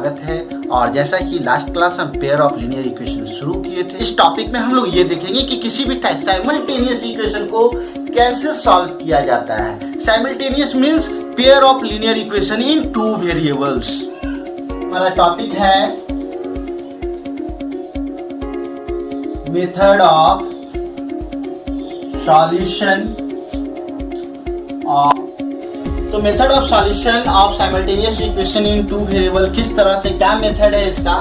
स्वागत है। और जैसा कि लास्ट क्लास हम पेयर ऑफ लीनियर इक्वेशन शुरू किए थे, इस टॉपिक में हम लोग ये देखेंगे कि किसी भी साइमल्टेनियस इक्वेशन को कैसे सॉल्व किया जाता है। Simultaneous means pair of linear equation in two variables. हमारा टॉपिक है मेथड ऑफ सॉल्यूशन ऑफ। तो method of solution of simultaneous equation in two variable, किस तरह से, क्या मेथड है इसका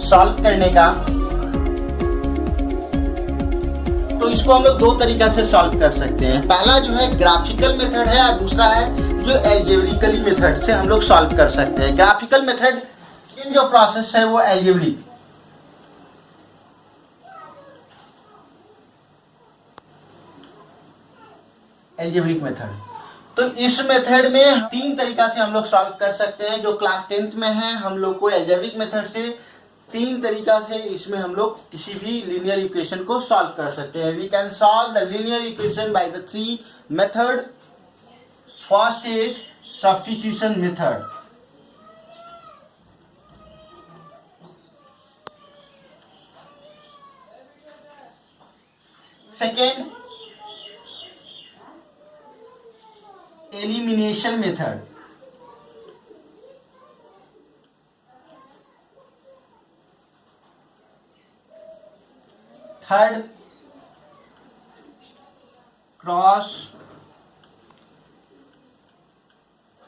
सॉल्व करने का। तो इसको हम लोग दो तरीका से सॉल्व कर सकते हैं। पहला जो है ग्राफिकल मेथड है और दूसरा है जो अलजेब्रिकली मेथड से हम लोग सॉल्व कर सकते हैं। ग्राफिकल मेथड जो प्रोसेस है वो अलजेब्रिक, अलजेब्रिक मेथड। तो इस मेथड में तीन तरीका से हम लोग सॉल्व कर सकते हैं। जो क्लास 10th में है हम लोग को अलजेब्रिक मेथड से तीन तरीका से इसमें हम लोग किसी भी लीनियर इक्वेशन को सॉल्व कर सकते हैं। We can solve the linear equation by the three method. First is substitution method, second elimination method, third cross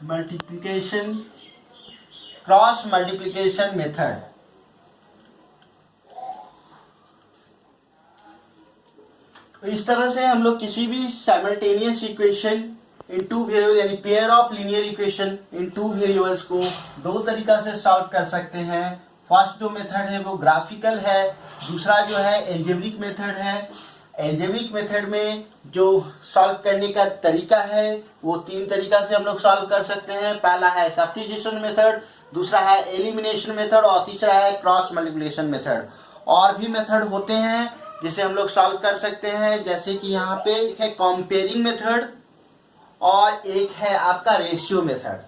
multiplication method. इस तरह से हम लोग किसी भी simultaneous equation in two variable यानी pair of linear equation in two variables को दो तरीका से सॉल्व कर सकते हैं। फर्स्ट जो मेथड है वो ग्राफिकल है, दूसरा जो है अलजेब्रिक मेथड है। अलजेब्रिक मेथड में जो सॉल्व करने का तरीका है वो तीन तरीका से हम लोग सॉल्व कर सकते हैं। पहला है सब्स्टिट्यूशन मेथड, दूसरा है एलिमिनेशन मेथड और तीसरा है क्रॉस मल्टीप्लिकेशन मेथड। और भी मेथड होते हैं जिसे हम लोग सॉल्व कर सकते हैं, जैसे कि यहाँ पे एक है कंपेयरिंग मेथड और एक है आपका रेशियो मेथड,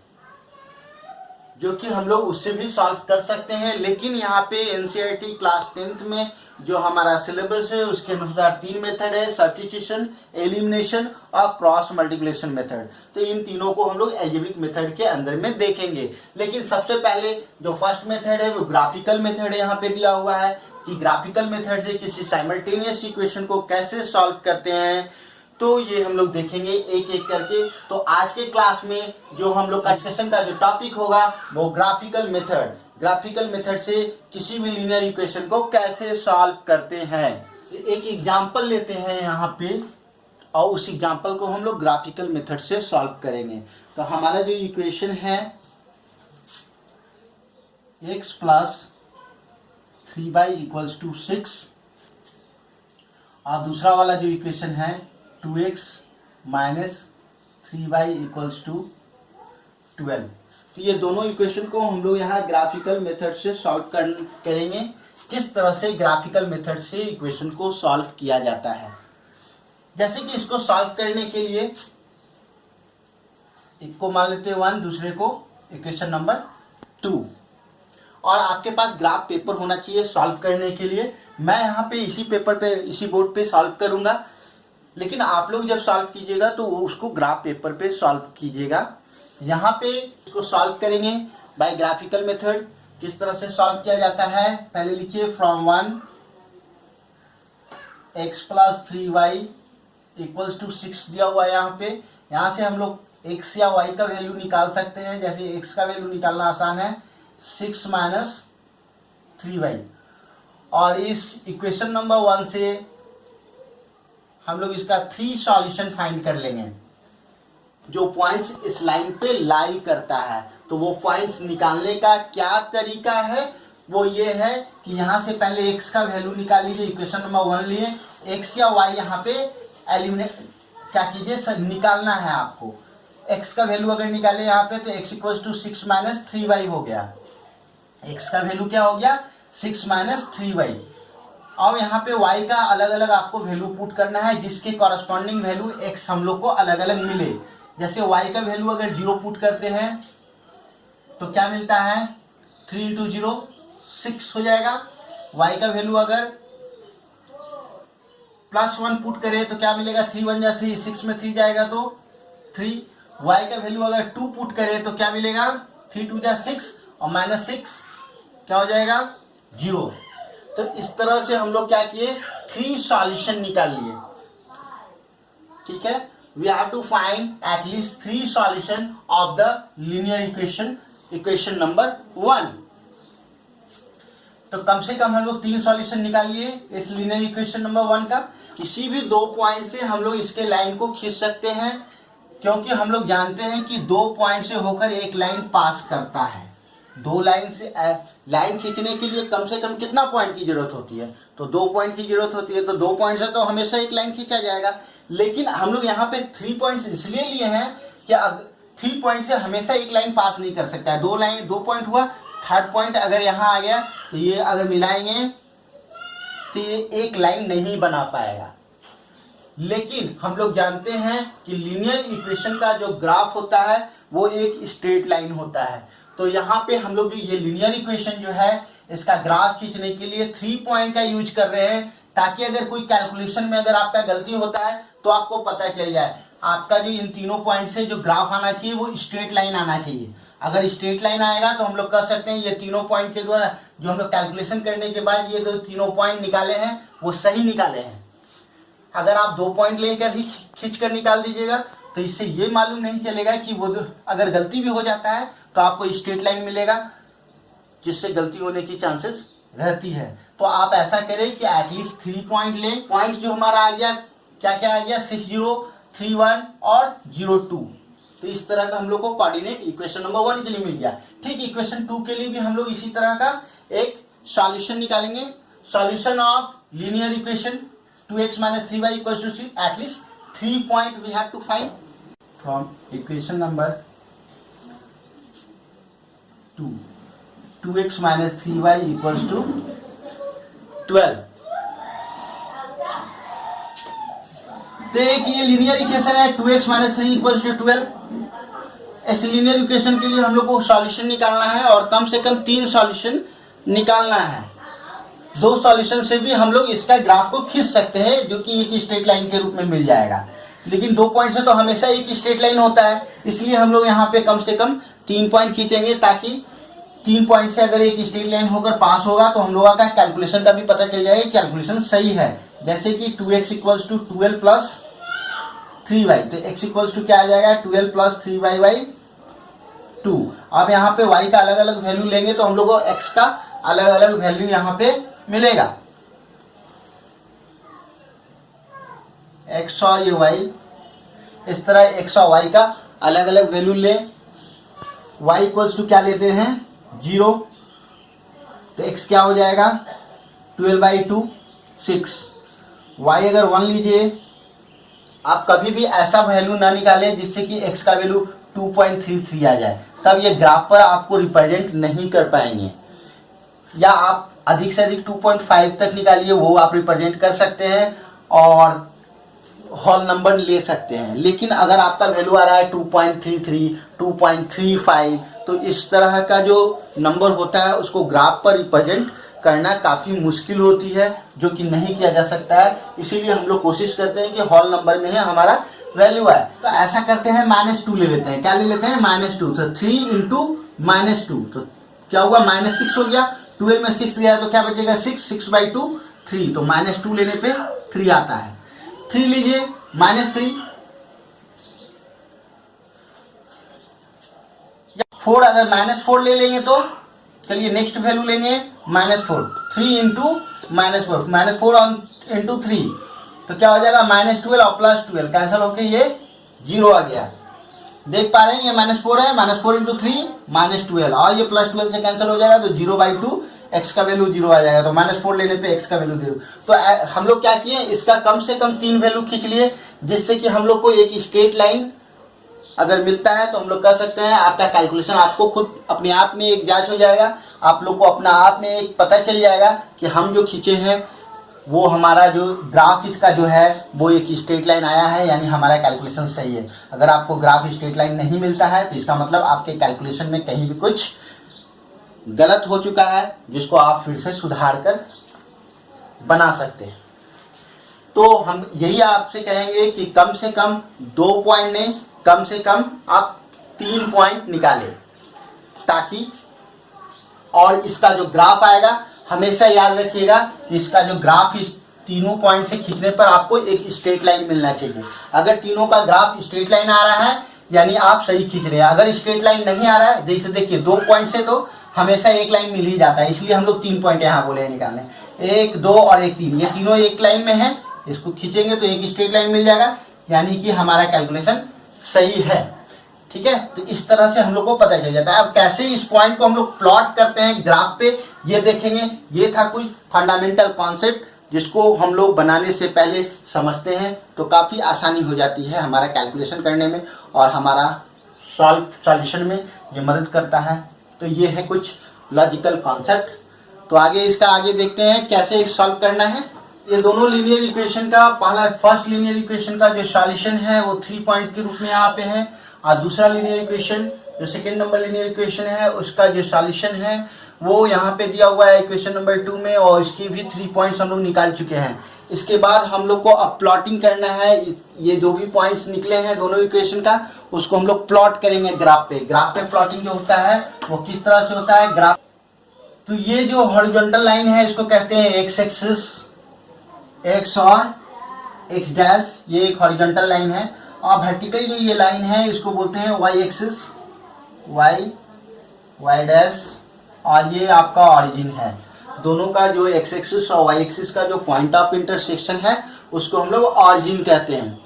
जो कि हम लोग उससे भी सॉल्व कर सकते हैं। लेकिन यहाँ पे एनसीईआरटी क्लास 10th में जो हमारा सिलेबस है उसके अनुसार तीन मेथड है, सब्स्टिट्यूशन, एलिमिनेशन और क्रॉस मल्टीप्लिकेशन मेथड। तो इन तीनों को हम लोग अलजेब्रिक मेथड के अंदर में देखेंगे। लेकिन सबसे पहले जो फर्स्ट मेथड है वो ग्राफिकल मेथड है। यहाँ पे दिया हुआ है कि ग्राफिकल मेथड से किसी साइमल्टेनियस इक्वेशन को कैसे सॉल्व करते हैं, तो ये हम लोग देखेंगे एक एक करके। तो आज के क्लास में जो हम लोग का डिस्कशन का जो टॉपिक होगा वो ग्राफिकल मेथड से किसी भी लीनियर इक्वेशन को कैसे सॉल्व करते हैं। एक एग्जांपल लेते हैं यहाँ पे और उस एग्जांपल को हम लोग ग्राफिकल मेथड से सॉल्व करेंगे। तो हमारा जो इक्वेशन है x plus 3y equals to 6 और दूसरा वाला जो इक्वेशन है 2x minus 3y equals to 12। तो ये दोनों इक्वेशन को हम लोग यहाँ ग्राफिकल मेथड से सॉल्व करेंगे। किस तरह से ग्राफिकल मेथड से इक्वेशन को सॉल्व किया जाता है। जैसे कि इसको सॉल्व करने के लिए एक को मान लेते हैं 1, दूसरे को इक्वेशन नंबर 2। और आपके पास ग्राफ पेपर होना चाहिए सॉल्व करने के लिए। मैं यहाँ पे इसी पेपर पे, इसी बोर्ड पे सॉल्व करूंगा, लेकिन आप लोग जब सॉल्व कीजिएगा तो उसको ग्राफ पेपर पे सॉल्व कीजिएगा। यहाँ पे इसको सॉल्व करेंगे बाय ग्राफिकल मेथड। किस तरह से सॉल्व किया जाता है, पहले लिखिए from 1 x plus 3y equals to 6 दिया हुआ है यहाँ पे। यहाँ से हम लोग x या y का वैल्यू निकाल सकते हैं। जैसे x का वैल्यू निकालना आसान है, 6 माइनस 3y। और इस इक्वेशन नंबर 1 से हम लोग इसका 3 सॉल्यूशन फाइंड कर लेंगे। जो पॉइंट्स इस लाइन पे लाई करता है, तो वो पॉइंट्स निकालने का क्या तरीका है वो ये है कि यहाँ से पहले x का वैल्यू निकाल लीजिए। इक्वेशन नंबर 1 लिए x या y यहाँ पे एलिमिनेट क्या कीजिए, निकालना है आपको। x का वैल्यू अगर निकाले यहाँ पे तो x equals to 6 minus 3y हो गया। x का वैल्यू क्या हो गया, 6 माइनस 3y। अब यहाँ पे y का अलग अलग आपको वैल्यू पुट करना है जिसके कॉरस्पॉन्डिंग वैल्यू x हम लोग को अलग अलग मिले। जैसे y का वैल्यू अगर 0 पुट करते हैं तो क्या मिलता है, 3 इंटू 0 6 हो जाएगा। y का वैल्यू अगर +1 पुट करें तो क्या मिलेगा, 3 1 जा 3, 6 में 3 जाएगा तो 3। y का वैल्यू अगर 2 पुट करें तो क्या मिलेगा, 3 2 जा 6 और -6 क्या हो जाएगा 0। तो इस तरह से हम लोग क्या किए, 3 सॉल्यूशन निकाल लिए। ठीक है, we have to find at least 3 solution of the linear equation number 1। तो कम से कम हम लोग 3 सॉल्यूशन निकाल लिए इस लीनियर इक्वेशन नंबर 1 का। किसी भी 2 पॉइंट से हम लोग इसके लाइन को खींच सकते हैं, क्योंकि हम लोग जानते हैं कि 2 पॉइंट से होकर एक लाइन पास करता है। 2 लाइन से लाइन खींचने के लिए कम से कम कितना पॉइंट की जरूरत होती है, तो 2 पॉइंट की जरूरत होती है। तो 2 पॉइंट से तो हमेशा एक लाइन खींचा जाएगा, लेकिन हम लोग यहाँ पे 3 पॉइंट्स इसलिए लिए हैं कि 3 पॉइंट से हमेशा एक लाइन पास नहीं कर सकता है। 2 पॉइंट हुआ, थर्ड पॉइंट अगर यहाँ आ गया तो ये अगर मिलाएंगे तो ये एक लाइन नहीं बना पाएगा। लेकिन हम लोग जानते हैं कि लीनियर इक्वेशन का जो ग्राफ होता है वो एक स्ट्रेट लाइन होता है। तो यहाँ पे हम लोग ये लीनियर इक्वेशन जो है इसका ग्राफ खींचने के लिए 3 पॉइंट का यूज कर रहे हैं, ताकि अगर कोई कैलकुलेशन में अगर आपका गलती होता है तो आपको पता चल जाए। आपका जो इन तीनों पॉइंट से जो ग्राफ आना चाहिए वो स्ट्रेट लाइन आना चाहिए। अगर स्ट्रेट लाइन आएगा तो हम लोग कह सकते हैं ये तीनों पॉइंट के द्वारा जो हम लोग कैलकुलेशन करने के बाद ये 3 पॉइंट निकाले हैं वो सही निकाले हैं। अगर आप 2 पॉइंट लेकर ही खींच कर निकाल दीजिएगा तो इससे ये मालूम नहीं चलेगा कि वो अगर गलती भी हो जाता है तो आपको स्ट्रेट लाइन मिलेगा, जिससे गलती होने की चांसेस रहती है। तो आप ऐसा करें कि एटलीस्ट 3 पॉइंट लें। पॉइंट जो हमारा आ गया, क्या क्या आ गया, 6 0 3 1 और 0 2। तो इस तरह का हम लोग को कोऑर्डिनेट इक्वेशन नंबर 1 के लिए मिल गया। ठीक, इक्वेशन 2 के लिए भी हम लोग इसी तरह का एक सॉल्यूशन निकालेंगे। Solution of linear equation 2x - 3y = 3, at least 3 point we have to find from equation number 2। 2x - 3y = 12। तो एक ये लीनियर इक्वेशन है 2x - 3 = 12। इस लीनियर इक्वेशन के लिए हम लोग को सॉल्यूशन निकालना है और कम से कम 3 सॉल्यूशन निकालना है। 2 सॉल्यूशन से भी हम लोग इसका ग्राफ को खींच सकते हैं, जो कि एक स्ट्रेट लाइन के रूप में मिल जाएगा। लेकिन 2 पॉइंट से तो हमेशा एक स्ट्रेट लाइन होता है, इसलिए हम लोग यहाँ पे कम से कम 3 पॉइंट खींचेंगे, ताकि 3 पॉइंट से अगर एक स्ट्रेट लाइन होकर पास होगा तो हम लोगों का कैलकुलेशन का भी पता चल जाएगा, कैलकुलेशन सही है। जैसे कि 2x = 12 + 3y, तो x = क्या आ जाएगा, 12 + 3y/2। अब यहाँ पे y का अलग अलग वैल्यू लेंगे तो हम लोग को x का अलग अलग वैल्यू यहाँ पे मिलेगा। x और ये y, इस तरह x और y का अलग अलग वैल्यू ले। y = क्या लेते हैं, 0, तो x क्या हो जाएगा, 12/2 6। y अगर 1 लीजिए, आप कभी भी ऐसा वैल्यू ना निकालें जिससे कि x का वैल्यू 2.33 आ जाए, तब ये ग्राफ पर आपको रिप्रेजेंट नहीं कर पाएंगे। या आप अधिक से अधिक 2.5 तक निकालिए, वो आप रिप्रेजेंट कर सकते हैं और होल नंबर ले सकते हैं। लेकिन अगर आपका वैल्यू आ रहा है 2.33 2.35, तो इस तरह का जो नंबर होता है उसको ग्राफ पर रिप्रेजेंट करना काफ़ी मुश्किल होती है, जो कि नहीं किया जा सकता है। इसीलिए हम लोग कोशिश करते हैं कि होल नंबर में ही हमारा वैल्यू आए। तो ऐसा करते हैं, -2 ले लेते हैं। क्या ले लेते हैं, -2। तो 3 × -2, तो क्या हुआ, -6 हो गया। 12 में 6 गया तो क्या बचेगा, 6/2 3। तो -2 लेने पे 3 आता है। 3 लीजिए, -3। 4 अगर -4 ले लेंगे तो चलिए नेक्स्ट वैल्यू लेंगे, -4। 3 × -4, -4 × 3, तो क्या हो जाएगा, -12 और +12 कैंसिल होकर ये 0 आ गया। देख पा रहे हैं, ये -4 है, -4 × 3 -12, और ये +12 से कैंसिल हो जाएगा तो 0/2 x का वैल्यू 0 आ जाएगा। तो -4 लेने पे x का वैल्यू 0। तो हम लोग क्या किए, इसका कम से कम 3 वैल्यू खींच लिए, जिससे कि हम लोग को एक स्ट्रेट लाइन अगर मिलता है तो हम लोग कह सकते हैं आपका कैलकुलेशन आपको खुद अपने आप में एक जांच हो जाएगा। आप लोग को अपना आप में एक पता चल जाएगा कि हम जो खींचे हैं वो हमारा जो ग्राफ इसका जो है वो एक स्ट्रेट लाइन आया है, यानी हमारा कैलकुलेशन सही है। अगर आपको ग्राफ स्ट्रेट लाइन नहीं मिलता है तो इसका मतलब आपके कैलकुलेशन में कहीं भी कुछ गलत हो चुका है, जिसको आप फिर से सुधार कर बना सकते हैं। तो हम यही आपसे कहेंगे कि कम से कम 2 पॉइंट नहीं, कम से कम आप 3 पॉइंट निकालें, ताकि और इसका जो ग्राफ आएगा हमेशा याद रखिएगा कि इसका जो ग्राफ इस तीनों पॉइंट से खींचने पर आपको एक स्ट्रेट लाइन मिलना चाहिए। अगर तीनों का ग्राफ स्ट्रेट लाइन आ रहा है यानी आप सही खींच रहे हैं। अगर स्ट्रेट लाइन नहीं आ रहा है, जैसे देखिए 2 पॉइंट से तो हमेशा एक लाइन मिल ही जाता है, इसलिए हम लोग 3 पॉइंट यहाँ बोले हैं निकालने, 1 2 और 1 3, ये तीनों एक लाइन में है, इसको खींचेंगे तो एक स्ट्रेट लाइन मिल जाएगा, यानी कि हमारा कैलकुलेशन सही है। ठीक है, तो इस तरह से हम लोग को पता चल जाता है। अब कैसे इस पॉइंट को हम लोग प्लॉट करते हैं ग्राफ पे, ये देखेंगे। ये था कुछ फंडामेंटल कॉन्सेप्ट जिसको हम लोग बनाने से पहले समझते हैं तो काफ़ी आसानी हो जाती है हमारा कैलकुलेशन करने में और हमारा सॉल्यूशन में ये मदद करता है। तो ये है कुछ लॉजिकल कॉन्सेप्ट। तो आगे इसका आगे देखते हैं कैसे सॉल्व करना है। ये दोनों लीनियर इक्वेशन का पहला फर्स्ट लीनियर इक्वेशन का जो सॉल्यूशन है वो 3 पॉइंट के रूप में यहाँ पे है, और दूसरा लीनियर इक्वेशन जो सेकेंड नंबर लीनियर इक्वेशन है उसका जो सॉल्यूशन है वो यहाँ पे दिया हुआ है इक्वेशन नंबर 2 में, और इसकी भी 3 पॉइंट्स हम लोग निकाल चुके हैं। इसके बाद हम लोग को अब प्लॉटिंग करना है। ये जो भी पॉइंट्स निकले हैं दोनों इक्वेशन का, उसको हम लोग प्लॉट करेंगे ग्राफ पे। ग्राफ पे प्लॉटिंग जो होता है वो किस तरह से होता है ग्राफ। तो ये जो हॉरिजॉन्टल लाइन है इसको कहते हैं एक्स एक्सिस, एक्स और एक्स डैश, ये एक हॉरिजॉन्टल लाइन है। और वर्टिकल जो ये लाइन है इसको बोलते हैं वाई एक्सिस, वाई डैश, और ये आपका ऑरिजिन है। दोनों का जो एक्स एक्सिस और वाई एक्सिस का जो पॉइंट ऑफ इंटरसेक्शन है उसको हम लोग ऑरिजिन कहते हैं।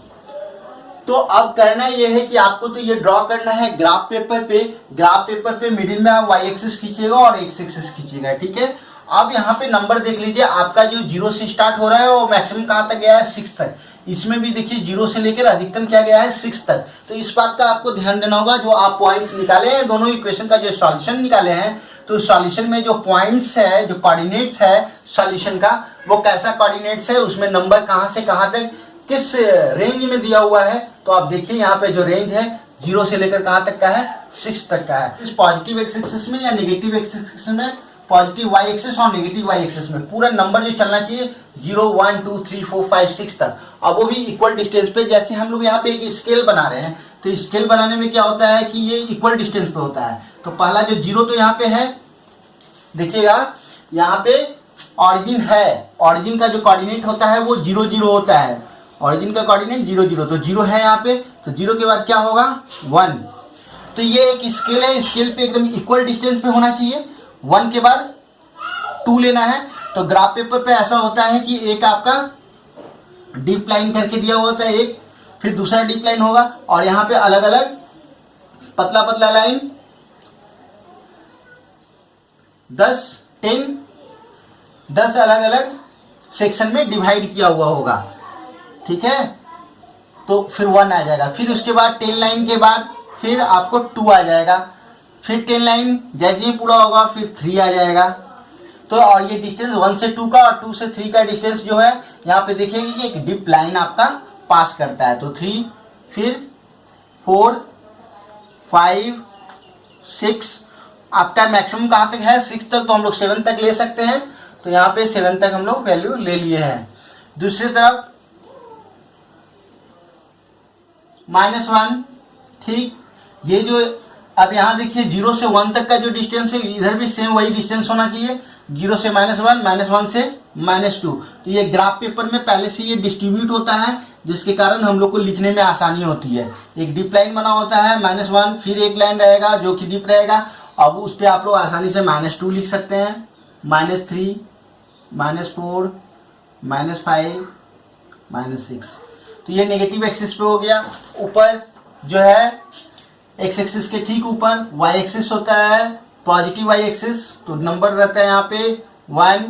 तो अब करना ये है कि आपको तो ये ड्रॉ करना है ग्राफ पेपर पे। ग्राफ पेपर पे मिडिल में आप वाई एक्सिस खींचिएगा और एक्स एक्सिस खींचिएगा। ठीक है, अब यहाँ पे नंबर देख लीजिए, आपका जो 0 से स्टार्ट हो रहा है वो मैक्सिमम कहाँ तक गया है 6 तक। इसमें भी देखिए 0 से लेकर अधिकतम क्या गया है 6 तक। तो इस बात का आपको ध्यान देना होगा, जो आप पॉइंट्स निकाले हैं दोनों इक्वेशन का जो सॉल्यूशन निकाले हैं, तो सॉल्यूशन में जो पॉइंट्स है, जो कोऑर्डिनेट्स है सॉल्यूशन का, वो कैसा कोऑर्डिनेट्स है, उसमें नंबर कहाँ से कहाँ तक किस रेंज में दिया हुआ है। तो आप देखिए यहाँ पे जो रेंज है 0 से लेकर कहाँ तक का है 6 तक का है। इस पॉजिटिव एक्स एक्सिस में या नेगेटिव एक्स एक्सिस में, पॉजिटिव वाई एक्सिस और नेगेटिव वाई एक्सिस में पूरा नंबर जो चलना चाहिए 0 1 2 3 4 5 6 तक। अब वो भी इक्वल डिस्टेंस पे। जैसे हम लोग यहाँ पे एक स्केल बना रहे हैं, तो स्केल बनाने में क्या होता है कि ये इक्वल डिस्टेंस पे होता है। तो पहला जो 0 तो यहाँ पे है, देखिएगा यहाँ पे ऑरिजिन है, ऑरिजिन का जो कोऑर्डिनेट होता है वो 0 0 होता है, ऑरिजिन का कोऑर्डिनेट 0 0, तो 0 है यहाँ पे, तो 0 के बाद क्या होगा 1। तो ये एक स्केल है, स्केल पे एकदम इक्वल डिस्टेंस पे होना चाहिए। 1 के बाद 2 लेना है। तो ग्राफ पेपर पे ऐसा होता है कि एक आपका डीप लाइन करके दिया हुआ होता है एक, फिर दूसरा डीप लाइन होगा, और यहाँ पे अलग अलग पतला पतला लाइन 10 अलग अलग सेक्शन में डिवाइड किया हुआ होगा। ठीक है, तो फिर 1 आ जाएगा। फिर उसके बाद 10 लाइन के बाद फिर आपको 2 आ जाएगा, फिर 10 लाइन जैसे ही पूरा होगा फिर 3 आ जाएगा। तो और ये डिस्टेंस 1 से 2 का और 2 से 3 का डिस्टेंस जो है यहाँ पे देखिएगा कि एक डिप लाइन आपका पास करता है। तो 3, फिर 4 5 6, आपका मैक्सिमम कहाँ तक है 6 तक, तो हम लोग 7 तक ले सकते हैं। तो यहाँ पे 7 तक हम लोग वैल्यू ले लिए हैं। दूसरी तरफ -1, ठीक, ये जो अब यहाँ देखिए 0 से 1 तक का जो डिस्टेंस है इधर भी सेम वही डिस्टेंस होना चाहिए, 0 से -1, -1 से -2। तो ये ग्राफ पेपर में पहले से ये डिस्ट्रीब्यूट होता है, जिसके कारण हम लोग को लिखने में आसानी होती है। एक डीप लाइन बना होता है -1, फिर एक लाइन रहेगा जो कि डीप रहेगा। अब उस पर आप लोग आसानी से -2 लिख सकते हैं, -3, -4, -5, -6। तो ये नेगेटिव एक्सिस पे हो गया। ऊपर जो है एक्स एक्सिस के ठीक ऊपर वाई एक्सिस होता है, पॉजिटिव वाई एक्सिस, तो नंबर रहता है यहाँ पे 1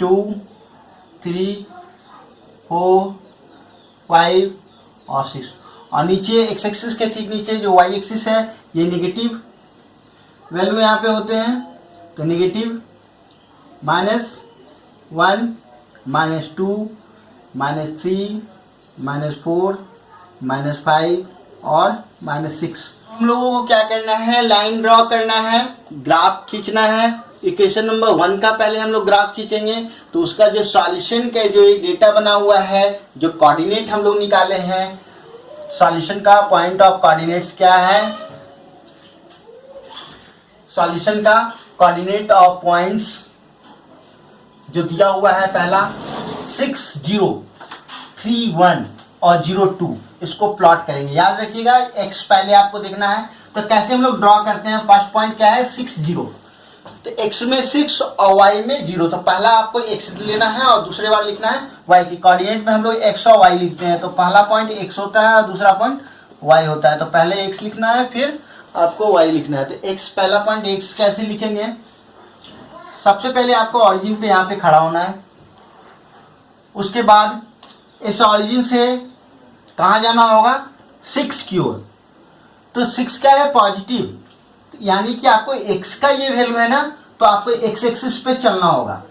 2 3 4 5 और 6। और नीचे एक्स एक्सिस के ठीक नीचे जो वाई एक्सिस है ये नेगेटिव वैल्यू यहाँ पे होते हैं। तो नेगेटिव -1, -2, -3, -4, -5 और -6। हम लोगों को क्या करना है, लाइन ड्रॉ करना है, ग्राफ खींचना है। इक्वेशन नंबर 1 का पहले हम लोग ग्राफ खींचेंगे, तो उसका जो सॉल्यूशन का जो डेटा बना हुआ है, जो कोऑर्डिनेट हम लोग निकाले हैं, सॉल्यूशन का पॉइंट ऑफ कोऑर्डिनेट्स क्या है, सॉल्यूशन का कोऑर्डिनेट ऑफ पॉइंट्स जो दिया हुआ है, पहला 6 0 3 1 और 0 2, इसको प्लॉट करेंगे। याद रखिएगा x पहले आपको देखना है, तो कैसे हम लोग ड्रॉ करते हैं। फर्स्ट पॉइंट क्या है, 6 0, तो x में 6 और y में 0, तो पहला आपको x लेना है और दूसरे बार लिखना है y की। कोऑर्डिनेट में हम लोग x और y लिखते हैं, तो पहला पॉइंट x होता है और दूसरा पॉइंट y होता है, तो पहले x लिखना है फिर आपको y लिखना है। तो x पहला पॉइंट x कैसे लिखेंगे, सबसे पहले आपको ऑरिजिन पे यहाँ पे खड़ा होना है। उसके बाद इस ऑरिजिन से कहाँ जाना होगा, 6 की ओर। तो 6 क्या है, पॉजिटिव, यानी कि आपको x का ये वैल्यू है ना, तो आपको x एक्सिस पे चलना होगा।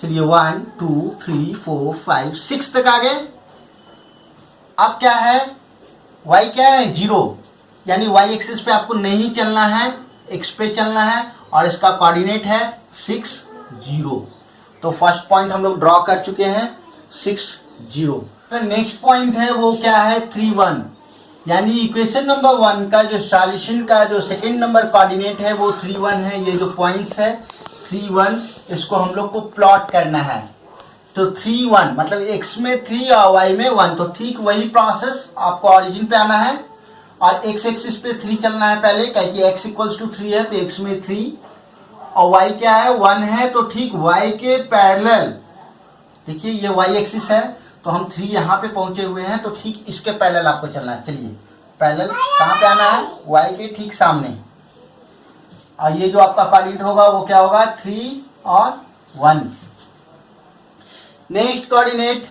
चलिए 1 2 3 4 5 6 तक आ गए। अब क्या है, y क्या है, 0, यानी y एक्सिस पे आपको नहीं चलना है, x पे चलना है, और इसका कोऑर्डिनेट है 6 0। तो फर्स्ट पॉइंट हम लोग ड्रॉ कर चुके हैं 6 0। तो नेक्स्ट पॉइंट है वो क्या है, 3 1, यानी इक्वेशन नंबर 1 का जो सॉल्यूशन का जो सेकंड नंबर कोऑर्डिनेट है वो 3 1 है। ये जो पॉइंट्स है 3 1, इसको हम लोग को प्लॉट करना है। तो 3 1 मतलब x में 3 और y में 1, तो ठीक वही प्रोसेस, आपको ऑरिजिन पे आना है और x एक्सिस पे 3 चलना है पहले, क्योंकि x इक्वल्स टू 3 है, तो x में 3 और y क्या है, 1 है, तो ठीक y के पैरेलल, देखिए ये y एक्सिस है, तो हम 3 यहाँ पे पहुंचे हुए हैं, तो ठीक इसके पैरेलल आपको चलना है। चलिए पैरेलल कहाँ पे आना है, y के ठीक सामने, और ये जो आपका कोऑर्डिनेट होगा वो क्या होगा, 3 और 1। नेक्स्ट कोऑर्डिनेट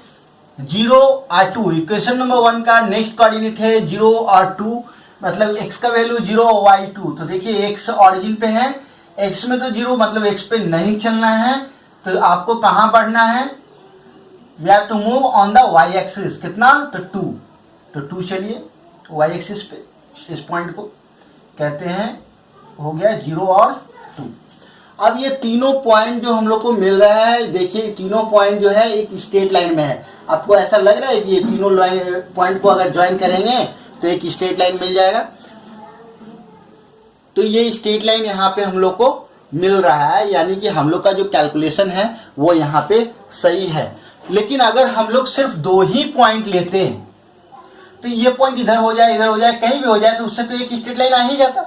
0 और 2, इक्वेशन नंबर 1 का नेक्स्ट कोऑर्डिनेट है 0 और 2, मतलब x का वैल्यू 0 और y 2। तो देखिए x ऑरिजिन पे है, x में तो 0 मतलब x पे नहीं चलना है, तो आपको कहाँ बढ़ना है, we have to move on the y axis, कितना, तो 2, तो 2 चलिए y एक्सिस पे, इस पॉइंट को कहते हैं हो गया 0 और 2। अब ये तीनों पॉइंट जो हम लोग को मिल रहा है, देखिए तीनों पॉइंट जो है एक स्ट्रेट लाइन में है। आपको ऐसा लग रहा है कि ये तीनों पॉइंट को अगर ज्वाइन करेंगे तो एक स्ट्रेट लाइन मिल जाएगा। तो ये स्ट्रेट लाइन यहाँ पे हम लोग को मिल रहा है, यानी कि हम लोग का जो कैलकुलेशन है वो यहाँ पे सही है। लेकिन अगर हम लोग सिर्फ 2 ही पॉइंट लेते हैं, तो ये पॉइंट इधर हो जाए, इधर हो जाए, कहीं भी हो जाए, तो उससे तो एक स्ट्रेट लाइन आ ही जाता।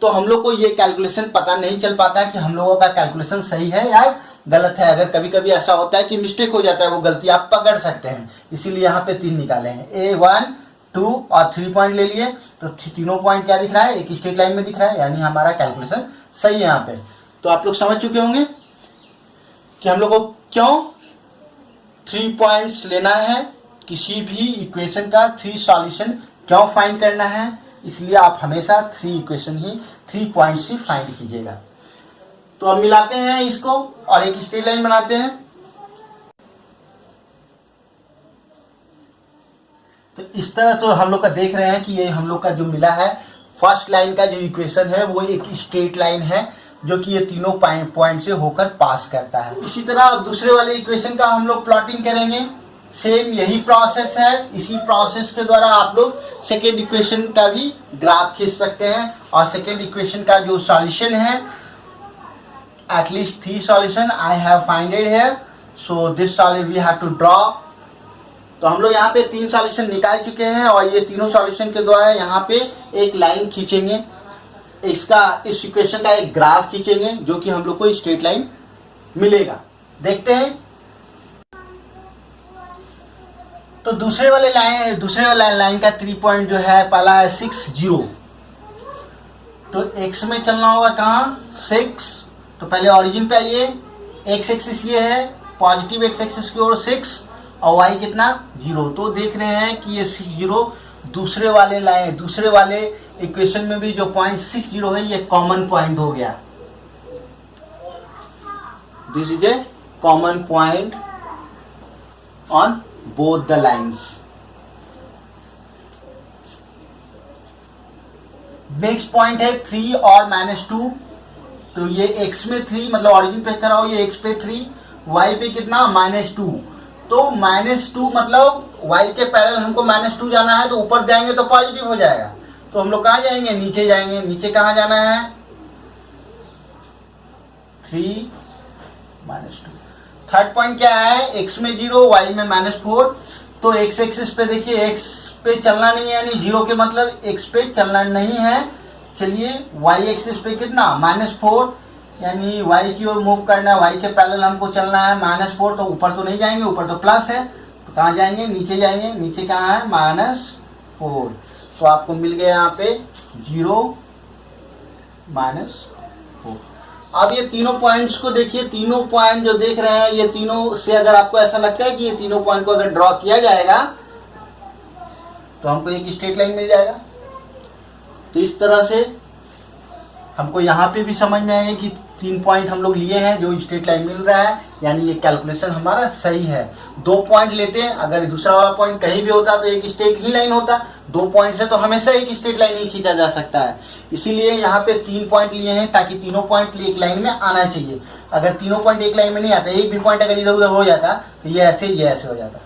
तो हम लोग को ये कैलकुलेशन पता नहीं चल पाता है कि हम लोगों का कैलकुलेशन सही है या गलत है। अगर कभी कभी ऐसा होता है कि मिस्टेक हो जाता है, वो गलती आप पकड़ सकते हैं, इसीलिए यहाँ पे 3 निकाले हैं, A1 2 और 3 पॉइंट ले लिए, तो तीनों पॉइंट क्या दिख रहा है, एक स्ट्रेट लाइन में दिख रहा है, यानी हमारा कैलकुलेशन सही है यहाँ पे। तो आप लोग समझ चुके होंगे कि हम लोग को क्यों 3 पॉइंट्स लेना है, किसी भी इक्वेशन का 3 सॉल्यूशन क्यों फाइंड करना है, इसलिए आप हमेशा 3 इक्वेशन ही 3 पॉइंट्स ही फाइंड कीजिएगा। तो अब मिलाते हैं इसको और एक स्ट्रेट लाइन बनाते हैं। तो इस तरह तो हम लोग का देख रहे हैं कि ये हम लोग का जो मिला है, फर्स्ट लाइन का जो इक्वेशन है वो एक स्ट्रेट लाइन है, जो कि ये तीनों पॉइंट से होकर पास करता है। इसी तरह अब दूसरे वाले इक्वेशन का हम लोग प्लॉटिंग करेंगे, सेम यही प्रोसेस है। इसी प्रोसेस के द्वारा आप लोग सेकेंड इक्वेशन का भी ग्राफ खींच सकते हैं, और सेकेंड इक्वेशन का जो सॉल्यूशन है, at least 3 solution I have finded here, so this solution we have to draw. तो हम लोग यहाँ पे 3 सॉल्यूशन निकाल चुके हैं, और ये तीनों सॉल्यूशन के द्वारा यहाँ पे एक लाइन खींचेंगे, इसका इस इक्वेशन का एक ग्राफ खींचेंगे, जो कि हम लोग को स्ट्रेट लाइन मिलेगा। देखते हैं। तो दूसरे वाले लाइन का 3 पॉइंट जो है, पहला है 6 0, तो x में चलना होगा कहाँ, 6, तो पहले ऑरिजिन पे आइए, x एक्सिस ये है, पॉजिटिव x एक्सिस की ओर 6 और y कितना 0। तो देख रहे हैं कि ये 6 0 दूसरे वाले इक्वेशन में भी जो पॉइंट 6 0 है, ये कॉमन पॉइंट हो गया। This is a common point on both the lines। Next point है 3 और -2, तो ये x में 3 मतलब ऑरिजिन पे कराओ, ये x पे 3, y पे कितना -2, तो -2 मतलब y के पैरेलल हमको -2 जाना है, तो ऊपर जाएंगे तो पॉजिटिव हो जाएगा, तो हम लोग कहाँ जाएंगे, नीचे जाएंगे। नीचे कहाँ जाना है, 3 -2। थर्ड पॉइंट क्या है, x में 0 y में -4, तो x एक्सिस पे देखिए x पे चलना नहीं है, यानी 0 के मतलब x पे चलना नहीं है। चलिए y एक्सिस पे कितना -4, यानी y की ओर मूव करना है, y के पैरेलल हमको चलना है -4, तो ऊपर तो नहीं जाएंगे, ऊपर तो प्लस है, तो कहाँ जाएंगे, नीचे जाएंगे। नीचे कहाँ है, -4, तो आपको मिल गया यहाँ पे 0 -4। अब ये तीनों पॉइंट्स को देखिए, तीनों पॉइंट जो देख रहे हैं, ये तीनों से अगर आपको ऐसा लगता है कि ये तीनों पॉइंट को अगर ड्रॉ किया जाएगा तो हमको एक स्ट्रेट लाइन मिल जाएगा। तो इस तरह से हमको यहाँ पे भी समझ में आएगा कि 3 पॉइंट हम लोग लिए हैं जो स्ट्रेट लाइन मिल रहा है, यानी ये कैलकुलेशन हमारा सही है। 2 पॉइंट लेते हैं, अगर दूसरा वाला पॉइंट कहीं भी होता तो एक स्ट्रेट ही लाइन होता, 2 पॉइंट से तो हमेशा एक स्ट्रेट लाइन ही खींचा जा सकता है। इसीलिए यहाँ पे 3 पॉइंट लिए हैं ताकि तीनों पॉइंट एक लाइन में आना चाहिए। अगर तीनों पॉइंट एक लाइन में नहीं आता, एक भी पॉइंट अगर इधर उधर हो जाता तो ये ऐसे हो जाता,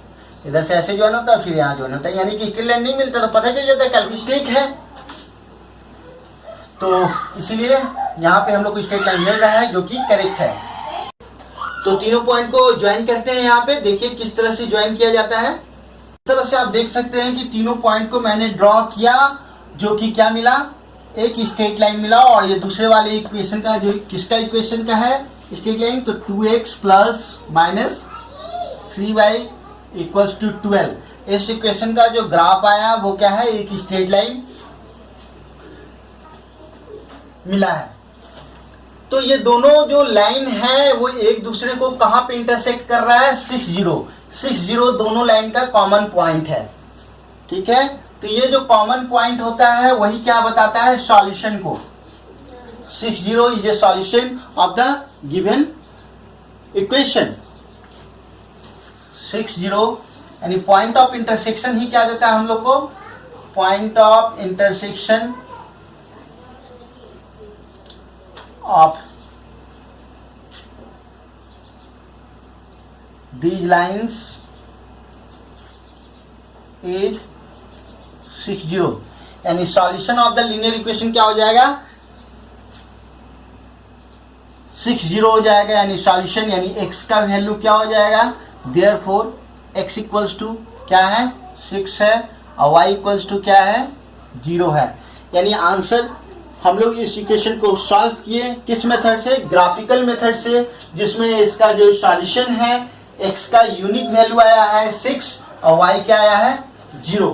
इधर से ऐसे ज्वाइन होता फिर यहाँ ज्वाइन होता, यानी कि स्ट्रेट लाइन नहीं मिलता तो पता चल जाता है कैलकुलेशन है। तो इसीलिए यहाँ पे हम लोग को स्ट्रेट लाइन मिल रहा है जो कि करेक्ट है। तो तीनों पॉइंट को ज्वाइन करते हैं। यहाँ पे देखिए किस तरह से ज्वाइन किया जाता है। इस तरह से आप देख सकते हैं कि तीनों पॉइंट को मैंने ड्रॉ किया, जो कि क्या मिला, एक स्ट्रेट लाइन मिला। और ये दूसरे वाले इक्वेशन का, जो किसका इक्वेशन का है स्ट्रेट लाइन, तो 2x + -3y = 12। इस इक्वेशन का जो ग्राफ आया वो क्या है, एक स्ट्रेट लाइन मिला है। तो ये दोनों जो लाइन है वो एक दूसरे को कहां पे इंटरसेक्ट कर रहा है, 60 दोनों लाइन का कॉमन पॉइंट है। ठीक है, तो ये जो कॉमन पॉइंट होता है वही क्या बताता है, सॉल्यूशन को। 60 is a solution of the given equation. 60 यानी पॉइंट ऑफ इंटरसेक्शन ही क्या देता है हम लोग को, point of intersection of these lines is 60, यानी solution of the linear equation क्या हो जाएगा, 60 हो जाएगा, यानी सॉल्यूशन, यानी x का वैल्यू क्या हो जाएगा, देयरफॉर x = क्या है, 6 है, और y = क्या है, 0 है। यानी आंसर हम लोग इस इक्वेशन को सॉल्व किए किस मेथड से, ग्राफिकल मेथड से, जिसमें इसका जो सॉल्यूशन है x का यूनिक वैल्यू आया है 6 और y क्या आया है 0।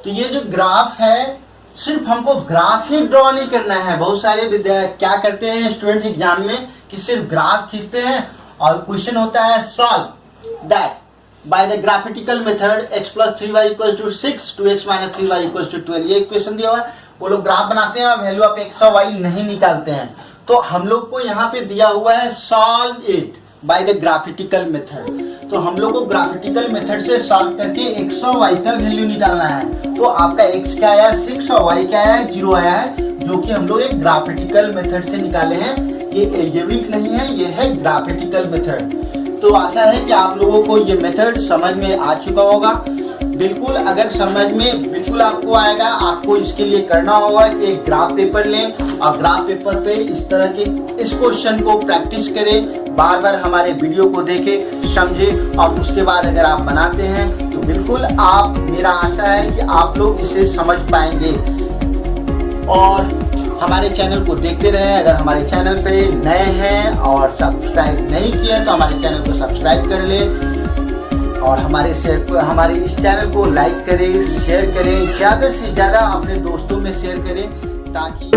तो ये जो ग्राफ है, सिर्फ हमको ग्राफ ही ड्रॉ नहीं करना है। बहुत सारे विद्यार्थी क्या करते हैं स्टूडेंट एग्जाम में कि सिर्फ ग्राफ खींचते हैं और क्वेश्चन होता है solve that by the graphitical method x + 3y = 6, 2x - 3y = 12। ये इक्वेशन दिया हुआ है, वो लोग ग्राफ बनाते हैं और वैल्यू ऑफ x और y नहीं निकालते हैं। तो हम लोग को यहाँ पे दिया हुआ है solve it by the graphical method. तो हम लोग को ग्राफिटिकल मेथड से सॉल्व करके x और y का वैल्यू निकालना है। तो आपका x क्या आया 6 और y क्या आया 0 आया है, जो कि हम लोग एक ग्राफिटिकल मेथड से निकाले हैं। ये एल्जेब्रिक नहीं है, ये है ग्राफिटिकल मेथड। तो आशा है कि आप लोगों को ये मेथड समझ में आ चुका होगा। बिल्कुल, अगर समझ में बिल्कुल आपको आएगा, आपको इसके लिए करना होगा कि एक ग्राफ पेपर लें और ग्राफ पेपर पे इस तरह के इस क्वेश्चन को प्रैक्टिस करें, बार बार हमारे वीडियो को देखें, समझें, और उसके बाद अगर आप बनाते हैं तो बिल्कुल आप, मेरा आशा है कि आप लोग इसे समझ पाएंगे। और हमारे चैनल को देखते रहें। अगर हमारे चैनल पे नए हैं और सब्सक्राइब नहीं किए तो हमारे चैनल को सब्सक्राइब कर लें और हमारे इस चैनल को लाइक करें, शेयर करें, ज़्यादा से ज़्यादा अपने दोस्तों में शेयर करें, ताकि